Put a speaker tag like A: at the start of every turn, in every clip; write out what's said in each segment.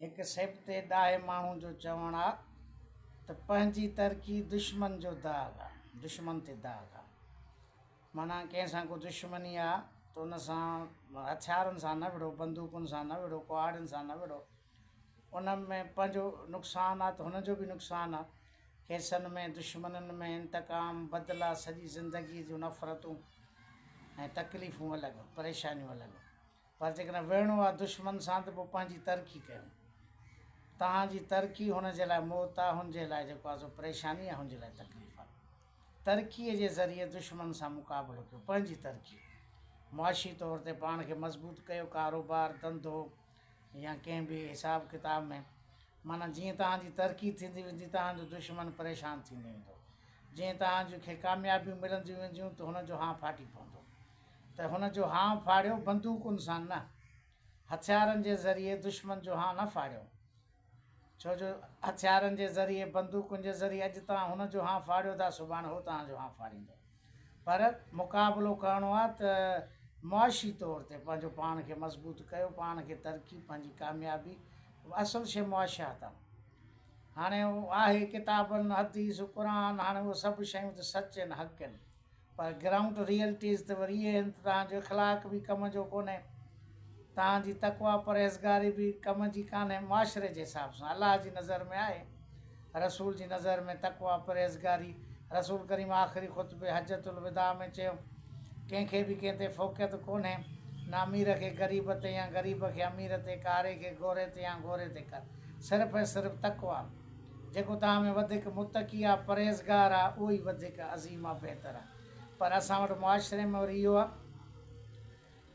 A: एक सेब ते ॾाहे माण्हू जो चवणु आहे त पंहिंजी तरक़ी दुश्मन जो दाग़ आहे, दुश्मन ते दाग़ आहे। माना कंहिं सां को दुश्मनी आहे त उन सां हथियारनि सां न विढ़ो, बंदूकुनि सां न विढ़ो, कुहाड़ियुनि सां न विढ़ो। उन में पंहिंजो नुक़सानु आहे त हुनजो बि नुक़सानु आहे। केसनि में दुश्मननि में इंतकाम, बदिला, सॼी ज़िंदगी जूं नफ़रतूं ऐं तकलीफ़ूं अलॻि, परेशानियूं अलॻि। पर जेकॾहिं विढ़णो आहे दुश्मन सां त पोइ पंहिंजी तरक़ी कयो। तव्हांजी तरक़ी हुनजे लाइ मौत आहे, हुनजे लाइ जेको आहे सो परेशानी आहे, हुनजे लाइ तकलीफ़ आहे। तरक़ीअ जे ज़रिए दुश्मन सां मुक़ाबिलो कयो, पंहिंजी तरक़ी मुआशी तौर ते पाण खे मज़बूत कयो, कारोबार, धंधो या कंहिं बि हिसाब किताब में। माना जीअं तव्हांजी तरक़ी थींदी वेंदी तव्हांजो दुश्मन परेशान थींदो वेंदो। जीअं तव्हांखे कामयाबियूं मिलंदियूं वेंदियूं त हुनजो हाँ फाटी पवंदो। त हुनजो हाँ फाड़ियो बंदूकुनि सां न, हथियारनि जे ज़रिए दुश्मन जो हाँ न फाड़ियो। छो जो हथियारनि जे ज़रिए, बंदूकुनि जे ज़रिए अॼु तव्हां हुनजो हाँ फाड़ियो था, सुभाणे हो तव्हांजो हाँ फाड़ींदो। पर मुक़ाबिलो करिणो आहे त मुआशी तौर ते पंहिंजो पाण खे मज़बूत कयो, पाण खे तरक़ी, पंहिंजी कामयाबी। असुलु शइ मुआशात आहे। हाणे उहो आहे किताबनि, हदीस, क़ुर, हाणे उहे सभु शयूं त सच आहिनि, हक़ आहिनि। पर ग्राउंड रियलिटीज़ त वरी इहे आहिनि त तव्हांजो इख़लाक़ बि कम जो कोन्हे, तव्हांजी तक़वा परहेज़गारी बि कम जी कान्हे। मुआशिरे जे हिसाब सां अलाह जी नज़र में आहे, रसूल जी नज़र में तक़वा परहेज़गारी। रसूल करीम आख़िरी ख़ुतबे हजतुल विदा में चयो, कंहिंखे बि कंहिं ते फ़ोक़ियत कोन्हे, न अमीर खे ग़रीब ते या ग़रीब खे अमीर ते, कारे खे गोरे ते या गोरे ते कर, सिर्फ़ु ऐं सिर्फ़ु तक़वा। जेको तव्हां में वधीक मुतक़ी आहे, परहेज़गार आहे, उहो ई वधीक अज़ीम आहे, बहितर आहे। पर असां वटि मुआशिरे में वरी इहो आहे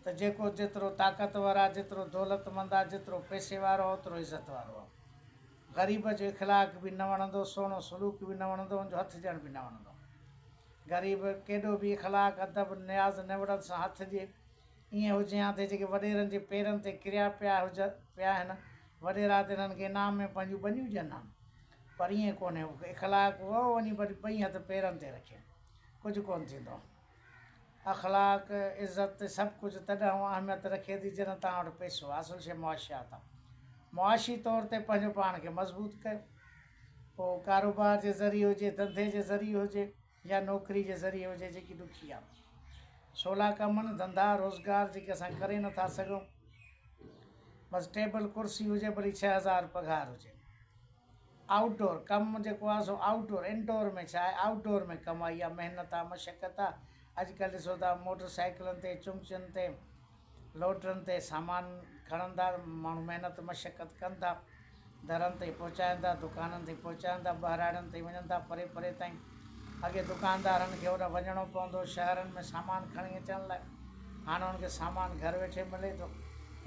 A: त जेको जेतिरो ताक़तवर आहे, जेतिरो दौलतमंद आहे, जेतिरो पैसे वारो आहे, ओतिरो इज़त वारो आहे। ग़रीब जो इख़लाक़ बि न वणंदो, सुहिणो सलूक बि न वणंदो, हुनजो हथु ॾियणु बि न वणंदो। ग़रीब केॾो बि इख़लाक़, अदब, नियाज़, निवड़त सां हथु ॾिए, ईअं हुजे हा त जेके वॾेरनि जे पेरनि ते किरिया पिया आहिनि, वॾेरा त हिननि खे इनाम में पंहिंजूं बनियूं ॾियनि हा। पर ईअं कोन्हे, इख़लाक़ वो वञी वरी ॿई हथ पेरनि ते रखे, कुझु कोन्ह थींदो। अख़लाक़, इज़त, सभु कुझु तॾहिं अहमियत रखे थी जॾहिं तव्हां वटि पैसो आहे। असुलु शइ मुआशियात आहे। मुआशी तौर ते पंहिंजो पाण खे मज़बूत कयो, पोइ कारोबार जे ज़रिए हुजे, धंधे जे ज़रिए हुजे या नौकिरी जे ज़रिए हुजे, जेकी ॾुखी आहे। 16 कम आहिनि, धंधा रोज़गार जेके असां करे नथा सघूं। बसि टेबल कुर्सी हुजे, भली 6000 पघार हुजे। आउटडोर कमु जेको आहे सो आउटडोर, इंडोर में छा आहे, आउटडोर में कमाई आहे, महिनत आहे, मशक़त आहे। अॼुकल्ह ॾिसो था मोटर साइकिलनि ते, चुंगचनि ते, लोटनि ते सामान खणंदा माण्हू, महिनत मशक़त कनि था, दरनि ते पहुचाइनि था, दुकाननि ते पहुचाइनि था, ॿाहिराड़नि ते वञनि था, परे परे ताईं। अॻे दुकानदारनि खे होॾां वञिणो पवंदो शहरनि में सामान खणी अचण लाइ, हाणे हुनखे सामान घरु वेठे मिले थो।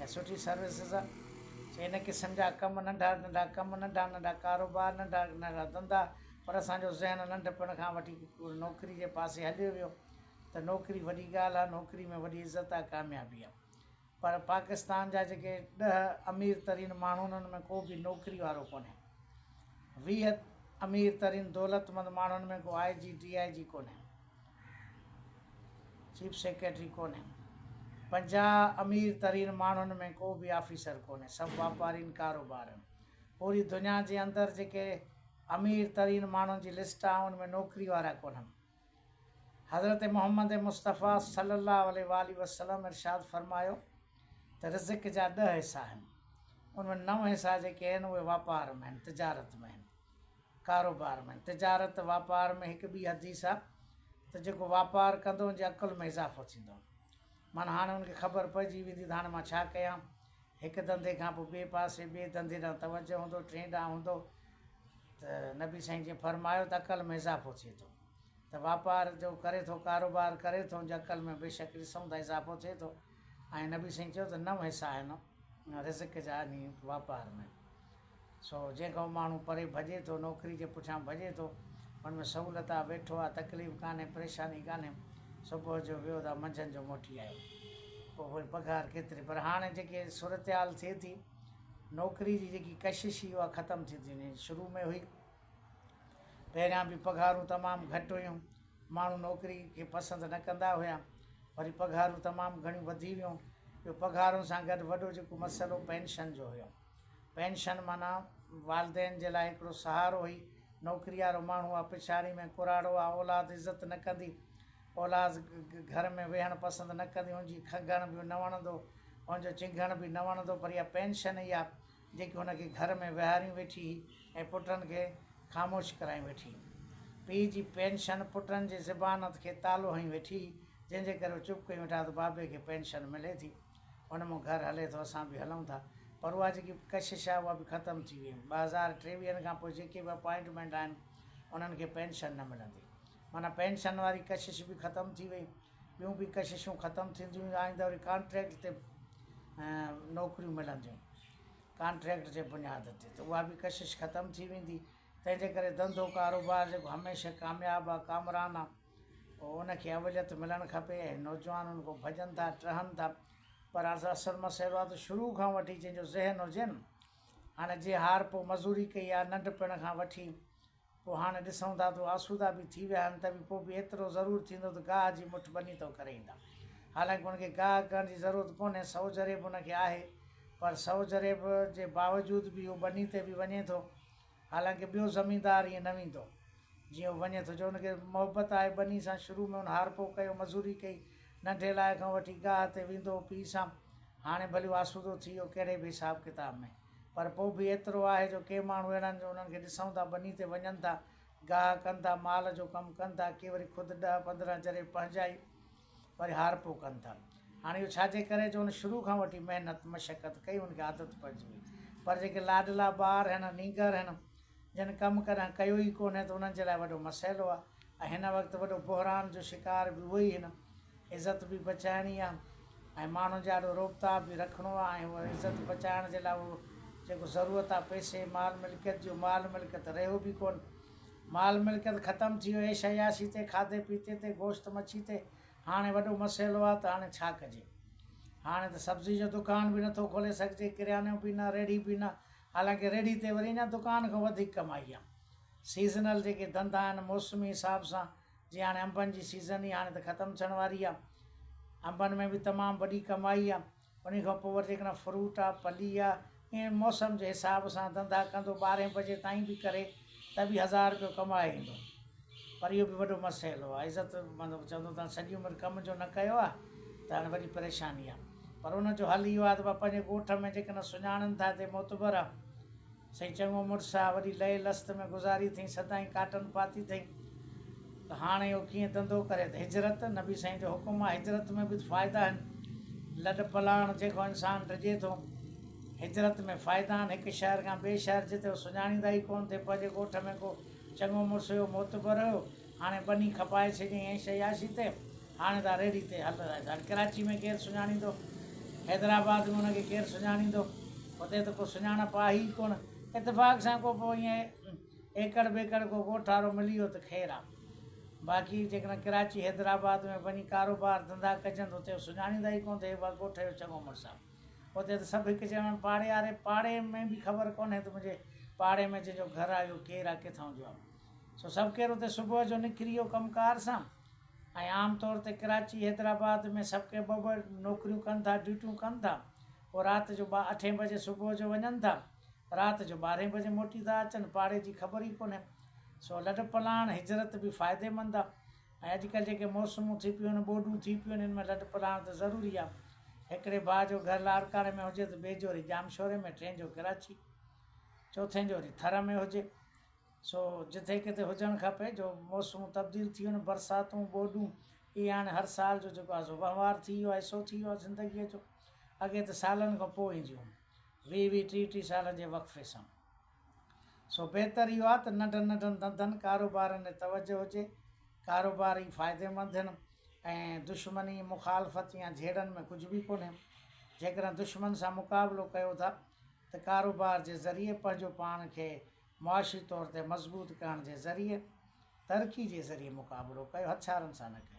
A: ऐं सुठी सर्विसिस आहे। इन क़िस्म जा कम, नंढा नंढा कम, नंढा नंढा कारोबार, नंढा नंढा धंधा। पर असांजो ज़हन नंढपण खां वठी नौकिरी जे पासे हलियो वियो त नौकिरी वॾी ॻाल्हि आहे, नौकिरी में वॾी इज़त आहे, कामयाबी आहे। पर पाकिस्तान जा जेके 10 अमीर तरीन माण्हू, उन्हनि में को बि नौकिरी वारो कोन्हे। 20 अमीर तरीन दौलतमंद माण्हुनि में को IG DIG कोन्हे, चीफ सेक्रेटरी कोन्हे। 50 अमीर तरीन माण्हुनि में को बि ऑफिसर कोन्हे, सभु वापारीनि, कारोबार आहिनि। पूरी दुनिया जे अंदरि जेके अमीर तरीन माण्हुनि जी लिस्ट आहे, उनमें नौकिरी वारा कोन्हनि। हज़रत मोहम्मद मुस्तफ़ा सल्लल्लाहु अलैहि वसल्लम इरशाद फरमायो त रिज़्क़ जा 10 हिसा आहिनि। उनमें 9 हिसा जेके आहिनि उहे वापार में आहिनि, तिजारत में आहिनि, कारोबार में। तिजारत वापार में हिकु ॿी हदीस आहे त जेको वापारु कंदो हुनजे अकुल में इज़ाफ़ो थींदो। माना हाणे हुनखे ख़बर पइजी वेंदी त हाणे मां छा कयां। हिकु धंधे खां पोइ ॿिए पासे, ॿिए धंधे ॾांहुं तवजो हूंदो, टे ॾांहुं हूंदो। त नबी साईं जीअं फरमायो त अकल में इज़ाफ़ो थिए थो। त वापार जो करे थो, कारोबार करे थो, हुनजे अकल में बेशक ॾिसूं था इज़ाफ़ो थिए थो। ऐं नबी साईं चयो त 9 हिसा आहिनि रिज़्क़ जा, नी वापार में। सो जेको माण्हू परे भॼे थो, नौकिरी जे पुठियां भॼे थो, हुनमें सहूलियत आहे, वेठो आहे, तकलीफ़ कान्हे, परेशानी कान्हे। सुबुह जो वियो त मंझंदि जो मोटी आयो, पोइ वरी पघार केतिरी। पर हाणे जेके सूरत हाल थिए थी, नौकिरी जी जेकी कशिश हुई उहा ख़तमु थी थी वञे। शुरू में हुई, पहिरियां बि पघारूं तमामु घटि हुयूं, माण्हू नौकिरी खे पसंदि न कंदा हुया। वरी पघारूं तमामु घणियूं वधी वियूं। ॿियो पघारुनि सां गॾु वॾो जेको मसइलो पेंशन जो हुयो। पेंशन माना वालदेन जे लाइ हिकिड़ो सहारो हुई। नौकिरी वारो माण्हू आहे, पिछाड़ी में कुराड़ो आहे, औलाद इज़त न कंदी, औलाद घर में वेहणु पसंदि न कंदी, हुनजी खगण बि न वणंदो, हुनजो चिंघण बि न वणंदो, पर इहा पेंशन ई आहे जेकी हुनखे घर में विहारी वेठी ऐं पुटनि खे ख़ामोश कराई वेठी। पीउ जी पेंशन पुटनि जे ज़बान खे तालो हई वेठी, जंहिंजे करे चुप कई वेठा त बाबे खे पेंशन मिले थी, हुन मां घरु हले थो, असां बि हलूं था। पर उहा जेकी कशिश आहे उहा बि ख़तमु थी वई। 2023 खां पोइ जेके बि अपॉइंटमेंट आहिनि उन्हनि खे पेंशन न मिलंदी। माना पेंशन वारी कशिश बि ख़तमु थी वई। ॿियूं बि कशिशूं ख़तमु थींदियूं, आईंदा वरी कॉन्ट्रैक्ट ते नौकरियूं मिलंदियूं, कॉन्ट्रैक्ट जे बुनियाद ते, त उहा बि कशिश ख़तमु थी वेंदी। तंहिंजे करे धंधो कारोबार जेको हमेशह कामयाबु आहे, कामरान आहे, उनखे अवलियत मिलणु खपे। ऐं नौजवान उनको भॼनि था, टहनि था, पर असुलु मसइलो आहे त शुरू खां वठी जंहिंजो ज़हन हुजे न, हाणे जीअं हार पोइ मज़ूरी कई आहे नंढपण खां वठी, पोइ हाणे ॾिसूं था त आसूदा बि थी विया आहिनि, त बि पोइ बि एतिरो ज़रूरु थींदो त गाह जी मुठ बनी थो करे ईंदा। हालांकि हुनखे गाह करण जी ज़रूरत कोन्हे, सौ जरेब हुनखे आहे, पर सौ जरेब जे बावजूद बि उहो बनी ते बि वञे थो। हालांकि ॿियो ज़मींदार ईअं न वेंदो जीअं उहो वञे थो, जो हुनखे मोहबत आहे बनी सां, शुरू में हुन हार पोइ कयो, मज़ूरी कई, नंढे लाइ खां वठी गाह ते वेंदो पीउ सां, हाणे भली आसूदो थी वियो कहिड़े बि हिसाब किताब में, पर पोइ बि एतिरो आहे जो के माण्हू अहिड़ा आहिनि जो उन्हनि खे ॾिसूं था बनी ते वञनि था, गाह कनि था, माल जो कमु कनि था, के वरी ख़ुदि 10-15 जरे पंहिंजाई वरी हार पोइ कनि था। हाणे इहो छाजे करे, जो हुन शुरू खां वठी महिनत मशक़त कई, हुनखे आदत पइजी वई। पर जेके लाडला ॿार आहिनि, नींगर आहिनि, जिन कमु करणु कयो ई कोन्हे, त उन्हनि जे लाइ वॾो मसइलो आहे। ऐं हिन वक़्तु वॾो बहिरान जो शिकार बि उहो ई आहिनि। इज़त बि बचाइणी आहे ऐं माण्हुनि जा ॾाढो रोबता बि रखिणो आहे, ऐं उहा इज़त बचाइण जे लाइ उहो जेको ज़रूरत आहे पैसे माल मिल्कियत जो, माल मिल्कियत रहियो बि कोन, माल मिल्कियत ख़तमु थी वियो ऐश अयाशी ते, खाधे पीते ते, गोश्त मच्छी ते। हाणे वॾो मसइलो आहे त हाणे छा कजे। हाणे त सब्ज़ी जो दुकान बि नथो खोले सघिजे, किरियानो बि न, रेड़ी बि न। हालांकि रेड़ी ते वरी अञा दुकान खां वधीक कमाई आहे। सीज़नल जेके धंधा आहिनि मौसमी हिसाब सां, जीअं हाणे अंबनि जी सीज़न ई हाणे त ख़तमु थियण वारी आहे, अंबनि में बि तमामु वॾी कमाई आहे। उन खां पोइ वरी जेकॾहिं फ्रूट आहे, फली आहे, ईअं मौसम जे हिसाब सां धंधा कंदो, 12 बजे ताईं बि करे त बि 1000 रुपयो कमाए ईंदो। पर इहो बि वॾो मसइलो आहे, इज़त मतिलबु चवंदो तव्हां सॼी उमिरि कम जो न कयो आहे त हाणे वॾी परेशानी आहे। पर उनजो हल इहो आहे त पंहिंजे ॻोठ में जेकॾहिं सुञाणनि था ते मोतबर आहे, सही चङो मुड़ुसु आहे, वरी लहे लस्त में गुज़ारी अथई, सदाईं काटन पाती अथई, त हाणे इहो कीअं धंधो करे। त हिजरत, नबी साईं जो हुकुम आहे, हिजरत में बि फ़ाइदा आहिनि। लॾ पलाण जेको इंसानु डिॼे थो, हिजरत में फ़ाइदा आहिनि। हिकु शहर खां ॿिए शहर जिते उहो सुञाणींदा ई कोन थे, पंहिंजे ॻोठ में को चङो मुड़ुसु हुयो, मोतबर हुयो, हाणे बनी खपाए छॾियईं ऐश अयाशी ते, हाणे तव्हां रेड़ी ते हल। हाणे कराची में केरु सुञाणींदो, हैदराबाद में हुनखे केरु सुञाणींदो, हुते त को सुञाणप आहे ई कोन। इतफ़ाक़ सां को पोइ ईअं एकड़ बेकड़ को ॻोठ वारो मिली वियो त ख़ैरु आहे, बाक़ी जेकॾहिं कराची हैदराबाद में वञी कारोबार धंधा कजनि, हुते सुञाणींदा ई कोन थे, ॻोठ जो चङो मुड़ुसु आहे। हुते त सभु हिकु चवणु पाड़े वारे, पाड़े में बि ख़बर कोन्हे त मुंहिंजे पाड़े में जंहिंजो घरु आहे इहो केरु आहे, किथां जो आहे। सो सभु केरु हुते सुबुह जो निकिरी वियो कमुकार सां। ऐं आमतौर ते कराची हैदराबाद में सभु के ॿ नौकरियूं कनि था, ड्यूटियूं कनि था, पोइ राति जो 8 बजे सुबुह जो वञनि था, राति जो 12 बजे मोटी था अचनि, पाड़े जी ख़बर ई कोन्हे। सो लॾ पलाण हिजरत बि फ़ाइदेमंद आहे। ऐं अॼुकल्ह जेके मौसमूं थी पियूं आहिनि, ॿोॾूं थी पियूं आहिनि, हिन में लॾ पलाण त ज़रूरी आहे। हिकिड़े भाउ जो घरु लाड़काणे में हुजे त ॿिए जो वरी जामशोरे में, टे जो कराची, चौथे जो वरी थर में हुजे। सो जिथे किथे हुजणु खपे, जो मौसमूं तब्दील थी वियूं आहिनि, बरसातूं ॿोॾूं, इहे हाणे हर साल जो जेको आहे सो वहिंवार थी वियो आहे, हिसो थी वियो आहे ज़िंदगीअ जो। अॻे त सालनि खां पोइ ईंदियूं, 20-30 सालनि जे वक़फ़े सां। सो बहितरु इहो आहे त नंढनि नंढनि धंधनि कारोबारनि में तवजो हुजे। कारोबार ई फ़ाइदेमंद आहिनि ऐं दुश्मनी मुखालफ़त या झेड़नि में कुझु बि कोन्हे। जेकॾहिं दुश्मन सां मुक़ाबिलो कयो था त कारोबार जे ज़रिए पंहिंजो पाण खे मुआशी तौर ते मज़बूत करण जे ज़रिए, तरक़ी जे ज़रिए मुक़ाबिलो कयो, हथियारनि सां न कयो।